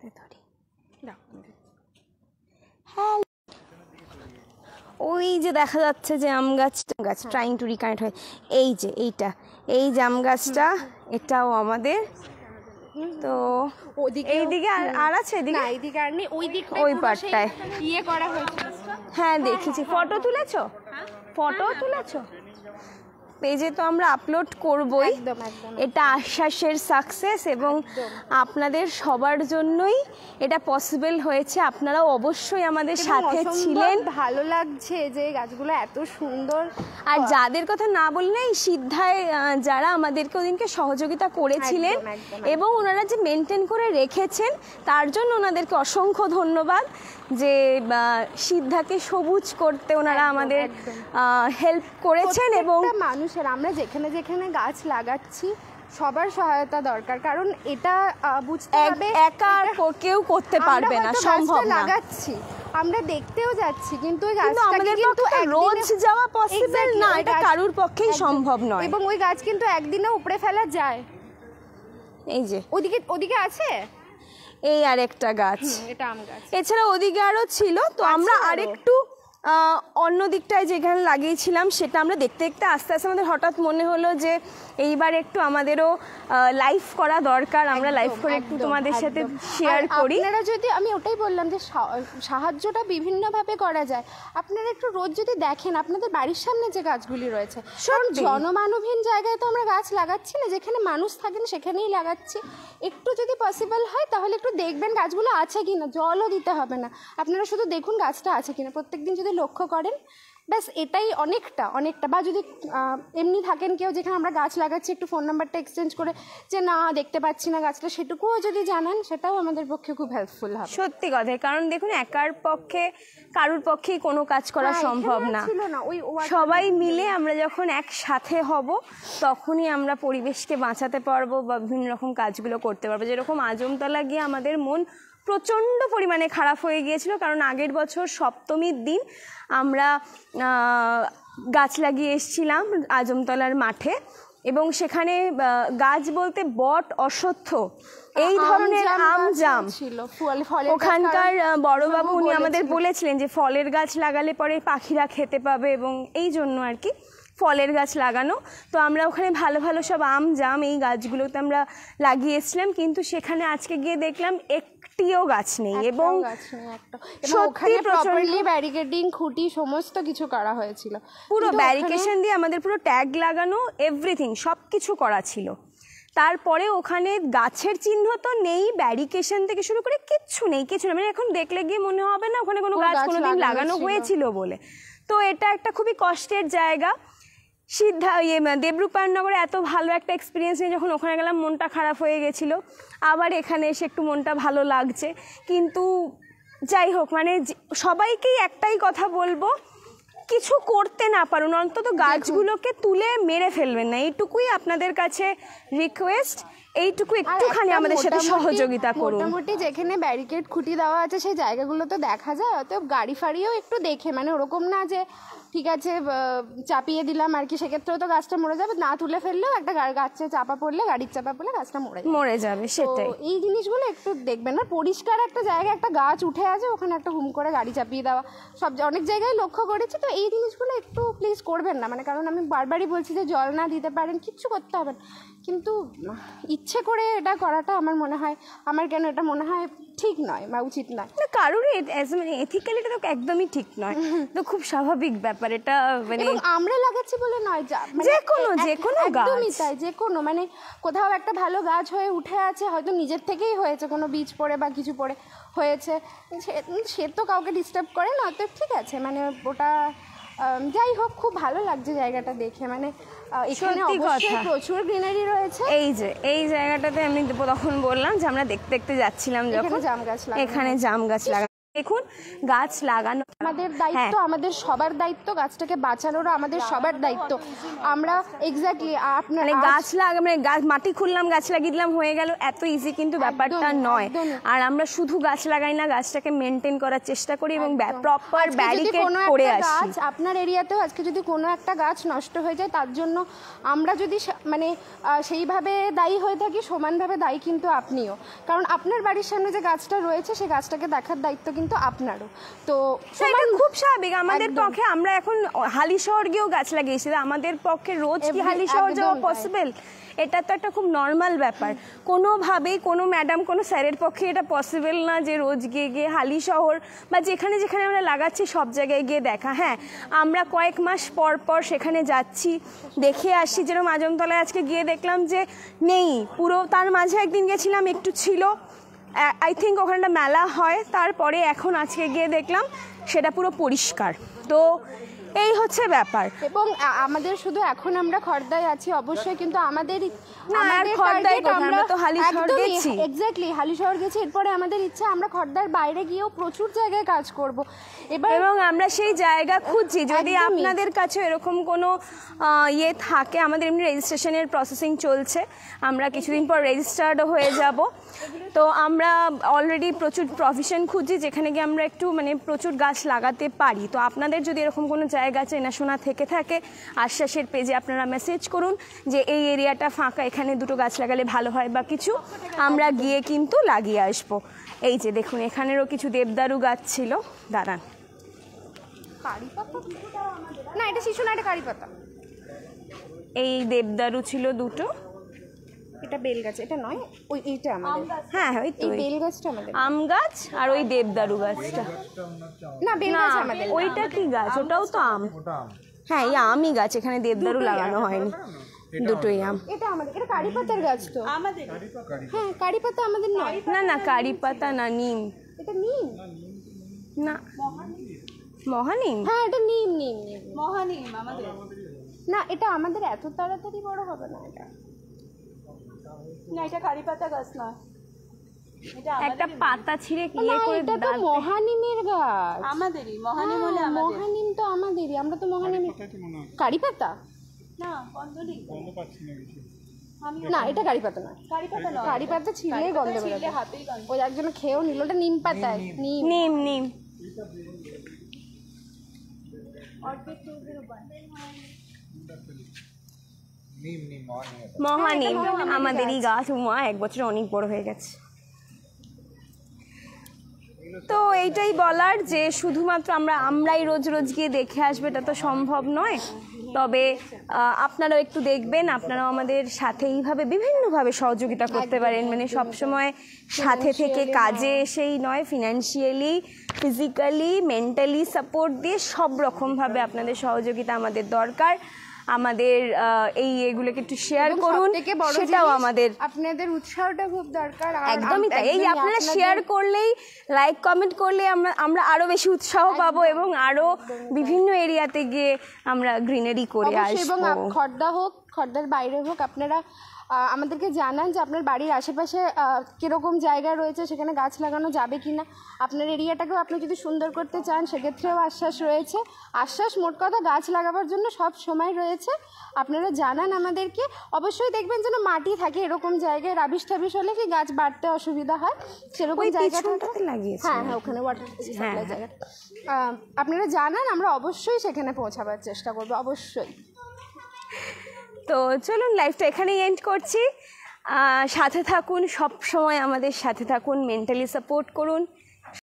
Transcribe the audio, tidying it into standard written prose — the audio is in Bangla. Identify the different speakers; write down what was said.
Speaker 1: হাতে ধরি। হ্যাঁ, ওই যে দেখা যাচ্ছে যে আম গাছ ট্রাইং টু রিকানেক্ট হয়। এই যে এই জাম গাছটা, এটাও আমাদের। তো এইদিকে আর আছে, ওই পার্টটায়
Speaker 2: ইয়ে করা হয়েছে।
Speaker 1: হ্যাঁ দেখেছি। ফটো তুলেছো? পেজে তো আমরা আপলোড করবই। এটা আশ্বাসের সাকসেস, এবং আপনাদের সবার জন্যই এটা পসিবল হয়েছে। আপনারাও অবশ্যই আমাদের সাথে ছিলেন।
Speaker 2: ভালো লাগছে যে গাছগুলো এত সুন্দর।
Speaker 1: আর যাদের কথা না বললে, সিদ্ধায় যারা আমাদেরকে ওদিনকে সহযোগিতা করেছিলেন এবং ওনারা যে মেনটেন করে রেখেছেন, তার জন্য ওনাদেরকে অসংখ্য ধন্যবাদ। যে সিদ্ধাকে সবুজ করতে ওনারা আমাদের হেল্প করেছেন। এবং
Speaker 2: মানুষের, আমরা যেখানে যেখানে গাছ লাগাচ্ছি সবার সহায়তা দরকার, কারণ এটা বুঝতে হবে
Speaker 1: একা কেউ করতে পারবে না, সম্ভব না।
Speaker 2: লাগাচ্ছি, আমরা দেখতেও যাচ্ছি, কিন্তু ওই
Speaker 1: গাছটাকে কিন্তু রোজ যাওয়া পসিবল না, এটা কারুর পক্ষেই সম্ভব নয়।
Speaker 2: এবং ওই গাছ কিন্তু একদিনে উপড়ে ফেলা যায়।
Speaker 1: এই যে
Speaker 2: ওদিকে আছে
Speaker 1: এই আরেকটা গাছ,
Speaker 2: এটা আম গাছ।
Speaker 1: এছাড়া ওদিকে আরো ছিল। তো আমরা আরেকটু অন্য দিকটায় যেখানে লাগিয়েছিলাম সেটা আমরা দেখতে দেখতে আস্তে আস্তে আমাদের হঠাৎ মনে হলো যে এইবার একটু আমাদেরও লাইভ করা দরকার। আমরা লাইভ করে একটু তোমাদের সাথে শেয়ার করি।
Speaker 2: আপনারা যদি, আমি ওটাই বললাম যে সাহায্যটা বিভিন্নভাবে করা যায়। আপনারা একটু রোজ যদি দেখেন আপনাদের বাড়ির সামনে যে গাছগুলি রয়েছে, কারণ জনমানবহীন জায়গায় তো আমরা গাছ লাগাচ্ছি না, যেখানে মানুষ থাকেন সেখানেই লাগাচ্ছি। একটু যদি পসিবল হয় তাহলে একটু দেখবেন গাছগুলো আছে কিনা, জলও দিতে হবে না, আপনারা শুধু দেখুন গাছটা আছে কিনা। প্রত্যেকদিন যদি লক্ষ্য করেন, ব্যাস এটাই অনেকটা। বা যদি এমনি থাকেন কেউ যেখানে আমরা গাছ লাগাচ্ছি, একটু ফোন নাম্বারটা এক্সচেঞ্জ করে যে না দেখতে পাচ্ছি না গাছটা, সেটুকুও যদি জানান, সেটাও আমাদের পক্ষে খুব হেল্পফুল হবে।
Speaker 1: সত্যি কথা, কারণ দেখুন একার পক্ষে কারুর পক্ষেই কোনো কাজ করা সম্ভব না। সবাই মিলে আমরা যখন একসাথে হব, তখনই আমরা পরিবেশকে বাঁচাতে পারবো বা বিভিন্ন রকম কাজগুলো করতে পারবো। যেরকম আজমতলা গিয়ে আমাদের মন প্রচণ্ড পরিমাণে খারাপ হয়ে গিয়েছিল, কারণ আগের বছর সপ্তমীর দিন আমরা গাছ লাগিয়ে এসেছিলাম আজমতলার মাঠে, এবং সেখানে গাছ বলতে বট, অশ্বত্থ, এই ধরনের আম জাম ছিল। ওখানকার বড়বাবু উনি আমাদের বলেছিলেন যে ফলের গাছ লাগালে পরে পাখিরা খেতে পাবে, এবং এই জন্য আর কি ফলের গাছ লাগানো। তো আমরা ওখানে ভালো ভালো সব আম জাম এই গাছগুলোতে আমরা লাগিয়েছিলাম, কিন্তু সেখানে আজকে গিয়ে দেখলাম একটিও গাছ নেই। এবং
Speaker 2: সত্যি প্রপারলি ব্যারিকেডিং, খুঁটি সমস্ত কিছু করা হয়েছিল,
Speaker 1: পুরো ব্যারিকেশন দিয়ে আমাদের পুরো ট্যাগ লাগানো, এভরিথিং সব কিছু করা ছিল। তারপরে ওখানে গাছের চিহ্ন তো নেই, ব্যারিকেশন থেকে শুরু করে কিচ্ছু নেই। মানে এখন দেখলে গিয়ে মনে হবে না ওখানে কোনো গাছ কোনোদিন লাগানো হয়েছিল বলে। তো এটা একটা খুবই কষ্টের জায়গা। দেবরূপায়ণনগরে এত ভালো একটা এক্সপিরিয়েন্স নিয়ে যখন ওখানে গেলাম, মনটা খারাপ হয়ে গেছিলো। আবার এখানে এসে একটু মনটা ভালো লাগছে। কিন্তু যাই হোক, মানে সবাইকেই একটাই কথা বলবো, কিছু করতে না পারুন, অন্তত গাছগুলোকে তুলে মেরে ফেলবেন না, এইটুকুই আপনাদের কাছে রিকোয়েস্ট। এইটুকু একটুখানি আমাদের সাথে সহযোগিতা করুন।
Speaker 2: মোটামুটি যেখানে ব্যারিকেড খুঁটি দেওয়া আছে সেই জায়গাগুলো তো দেখা যায়, অতএব গাড়ি ফাড়িও একটু দেখে, মানে ওরকম না যে ঠিক আছে চাপিয়ে দিলাম আর কি, সেক্ষেত্রেও তো গাছটা মরে যাবে। না তুলে ফেললেও একটা গাছে চাপা পড়লে, গাড়ির চাপা পড়লে গাছটা মরে যাবে।
Speaker 1: সেটাই,
Speaker 2: এই জিনিসগুলো একটু দেখবেন না। পরিষ্কার একটা জায়গায় একটা গাছ উঠে আছে, ওখানে একটা হুম করে গাড়ি চাপিয়ে দেওয়া, অনেক জায়গায় লক্ষ্য করেছি। তো এই জিনিসগুলো একটু প্লিজ করবেন না, মানে কারণ আমি বারবারই বলছি যে জল না দিতে পারেন, কিচ্ছু করতে হবে না, কিন্তু ইচ্ছে করে এটা করাটা এটা মনে হয় ঠিক নয় বা উচিত নয়।
Speaker 1: কারোরই এথিক্যালি এটা তো একদমই ঠিক নয়, তো খুব স্বাভাবিক ব্যাপার এটা। মানে
Speaker 2: আমরা লাগাচ্ছি বলে নয়,
Speaker 1: যে কোনো
Speaker 2: একদমই তাই, যে কোনো মানে কোথাও একটা ভালো গাছ হয়ে উঠে আছে, হয়তো নিজের থেকেই হয়েছে, কোনো বীজ পড়ে বা কিছু পড়ে হয়েছে, সে তো কাউকে ডিস্টার্ব করে না, তো ঠিক আছে। মানে ওটা যাই হোক, খুব ভালো লাগছে জায়গাটা দেখে। মানে এখানে অবশ্যই প্রচুর গ্রিনারি রয়েছে।
Speaker 1: এই জায়গাটাতে আমি তখন বললাম যে আমরা দেখতে দেখতে যাচ্ছিলাম যখন, এখানে জাম গাছ লাগা দেখুন গাছ লাগানো
Speaker 2: আমাদের দায়িত্ব, আমাদের সবার দায়িত্ব, গাছটাকে বাঁচানোরও আমাদের সবার দায়িত্ব। আমরা এক্স্যাক্টলি আপনার
Speaker 1: মানে গাছ মাটি খুললাম, গাছ লাগিয়ে দিলাম, হয়ে গেল, এত ইজি কিন্তু ব্যাপারটা নয়। আর আমরা শুধু গাছ লাগাই না, গাছটাকে মেনটেন করার চেষ্টা করি এবং প্রপার ব্যারিকেড করে আসি।
Speaker 2: আপনার এরিয়াতেও আজকে যদি কোনো একটা গাছ নষ্ট হয়ে যায়, তার জন্য আমরা যদি মানে সেইভাবে দায়ী হয়ে থাকি, সমানভাবে দায়ী কিন্তু আপনিও। কারণ আপনার বাড়ির সামনে যে গাছটা রয়েছে, সেই গাছটাকে দেখার দায়িত্ব কিন্তু আপনারও। তো
Speaker 1: এটা খুব স্বাভাবিক আমাদের পক্ষে। আমরা এখন হালিশহর গিয়েও গাছ লাগিয়েছি, আমাদের পক্ষে রোজ কি হালিশহর যাওয়া পসিবল? এটা তো একটা খুব নর্মাল ব্যাপার। কোনোভাবেই কোনো ম্যাডাম, কোনো স্যারের পক্ষে এটা পসিবল না যে রোজ গিয়ে হালিশহর বা যেখানে যেখানে আমরা লাগাচ্ছি সব জায়গায় গিয়ে দেখা। হ্যাঁ, আমরা কয়েক মাস পর পর সেখানে যাচ্ছি, দেখে আসছি। যেরকম আজমতলায় আজকে গিয়ে দেখলাম যে নেই পুরো, তার মাঝে একদিন গেছিলাম একটু ছিল, আই থিঙ্ক ওখানটা মেলা হয়, তারপরে এখন আজকে গিয়ে দেখলাম সেটা পুরো পরিষ্কার। তো এই হচ্ছে ব্যাপার।
Speaker 2: এবং আমাদের শুধু এখন আমরা খড়দায় আছি অবশ্যই, কিন্তু আমাদের এক্স্যাক্টলি হালিশহর গেছি, এরপরে আমাদের ইচ্ছা আমরা খড়দার বাইরে গিয়েও প্রচুর জায়গায় কাজ করব
Speaker 1: এবং আমরা সেই জায়গা খুঁজছি। যদি আপনাদের কাছে এরকম কোনো ইয়ে থাকে, আমাদের এমনি রেজিস্ট্রেশনের প্রসেসিং চলছে, আমরা কিছুদিন পর রেজিস্টার্ডও হয়ে যাব। তো আমরা অলরেডি প্রচুর প্রভিশন খুঁজছি যেখানে গিয়ে আমরা একটু মানে প্রচুর গাছ লাগাতে পারি। তো আপনাদের যদি এরকম কোনো জায়গা চেনাশোনা থেকে থাকে, আশ্বাসের পেজে আপনারা মেসেজ করুন যে এই এরিয়াটা ফাঁকা, এখানে দুটো গাছ লাগালে ভালো হয় বা কিছু, আমরা গিয়ে কিন্তু লাগিয়ে আসবো। এই যে দেখুন এখানেরও কিছু দেবদারু গাছ ছিল, দাঁড়ান।
Speaker 2: না, এটা শিশু না, এটা কারি পাতা।
Speaker 1: এই দেবদারু ছিল দুটো,
Speaker 2: এটা বেল গাছ, এটা নয়, ওই এইটা আমাদের।
Speaker 1: হ্যাঁ ওই তো
Speaker 2: বেল গাছটা আমাদের,
Speaker 1: আম গাছ আর ওই দেবদারু গাছটা।
Speaker 2: না বেল গাছ আমাদের।
Speaker 1: ওইটা কি গাছ? ওটাও তো আম। হ্যাঁ এই আমই গাছ, এখানে দেবদারু লাগানো হয়নি, দুটোই আম।
Speaker 2: এটা আমাদের, এটা কারি পাতার গাছ তো আমাদের। হ্যাঁ কারি পাতা আমাদের নয়।
Speaker 1: না না কারি পাতা না, নিম।
Speaker 2: এটা নিম
Speaker 1: না, মহানিম।
Speaker 2: হ্যাঁ এটা নিম, নিম নিম
Speaker 3: মহানিম আমাদের
Speaker 2: না, এটা আমাদের এত তাড়াতাড়ি বড় হবে না। এটা
Speaker 3: না, এটা কারি পাতা গাছ না, এটা
Speaker 1: একটা পাতা ছিঁড়ে কি করে?
Speaker 2: এটা তো মহানিমের গাছ
Speaker 3: আমাদেরই। মহানিম হলে
Speaker 2: মহানিম তো আমাদেরই, আমরা তো মহানিম। কারি পাতা
Speaker 3: না, গন্ধ নেই,
Speaker 2: না এটা কারি পাতা না।
Speaker 3: কারি পাতা নয়,
Speaker 2: কারি পাতা ছিঁড়লেই গন্ধ বেরোবে,
Speaker 3: হাতেই গন্ধ।
Speaker 2: ওই একজন খেয়েও নিল। ওটা নিম পাতা, নিম
Speaker 1: নিম নিম। মহানিম আমাদেরই গাছ, উমা এক বছর অনেক বড় হয়ে গেছে। তো এইটাই বলার যে শুধুমাত্র আমরাই রোজ রোজ গিয়ে দেখে আসবে এটা তো সম্ভব নয়। তবে আপনারাও একটু দেখবেন, আপনারাও আমাদের সাথে এইভাবে বিভিন্নভাবে সহযোগিতা করতে পারেন। মানে সবসময় সাথে থেকে কাজে এসেই নয়, ফিনান্সিয়ালি, ফিজিক্যালি, মেন্টালি সাপোর্ট দিয়ে সব রকমভাবে আপনাদের সহযোগিতা আমাদের দরকার। আমাদের এই এগুলোকে একটু শেয়ার করুন, সেটাও আমাদের
Speaker 2: আপনাদের উৎসাহটা খুব দরকার।
Speaker 1: একদমই তাই। এই যে আপনারা শেয়ার করলেই, লাইক কমেন্ট করলে আমরা আরো বেশি উৎসাহ পাবো এবং আরো বিভিন্ন এরিয়াতে গিয়ে আমরা গ্রিনারি করে আসবো।
Speaker 2: এবং খড়দা হোক, খড়দার বাইরে হোক, আপনারা আমাদেরকে জানান যে আপনার বাড়ির আশেপাশে কীরকম জায়গা রয়েছে, সেখানে গাছ লাগানো যাবে কি না। আপনার এরিয়াটাকেও আপনি যদি সুন্দর করতে চান, সেক্ষেত্রেও আশ্বাস রয়েছে। আশ্বাস মোট কথা গাছ লাগাবার জন্য সব সময় রয়েছে। আপনারা জানান আমাদেরকে। অবশ্যই দেখবেন যেন মাটি থাকে এরকম জায়গায়, রাবিশ টাবিশ হলে কি গাছ বাড়তে অসুবিধা হয়, সেরকম জায়গাটাতে
Speaker 1: লাগিয়েছে।
Speaker 2: হ্যাঁ হ্যাঁ, ওখানে ওয়াটার সাপ্লাই জায়গা। আপনারা জানান, আমরা অবশ্যই সেখানে পৌঁছাবার চেষ্টা করবো, অবশ্যই।
Speaker 1: তো চলুন লাইফটা এখানেই এন্ড করছি। সাথে থাকুন, সব সময় আমাদের সাথে থাকুন, মেন্টালি সাপোর্ট করুন।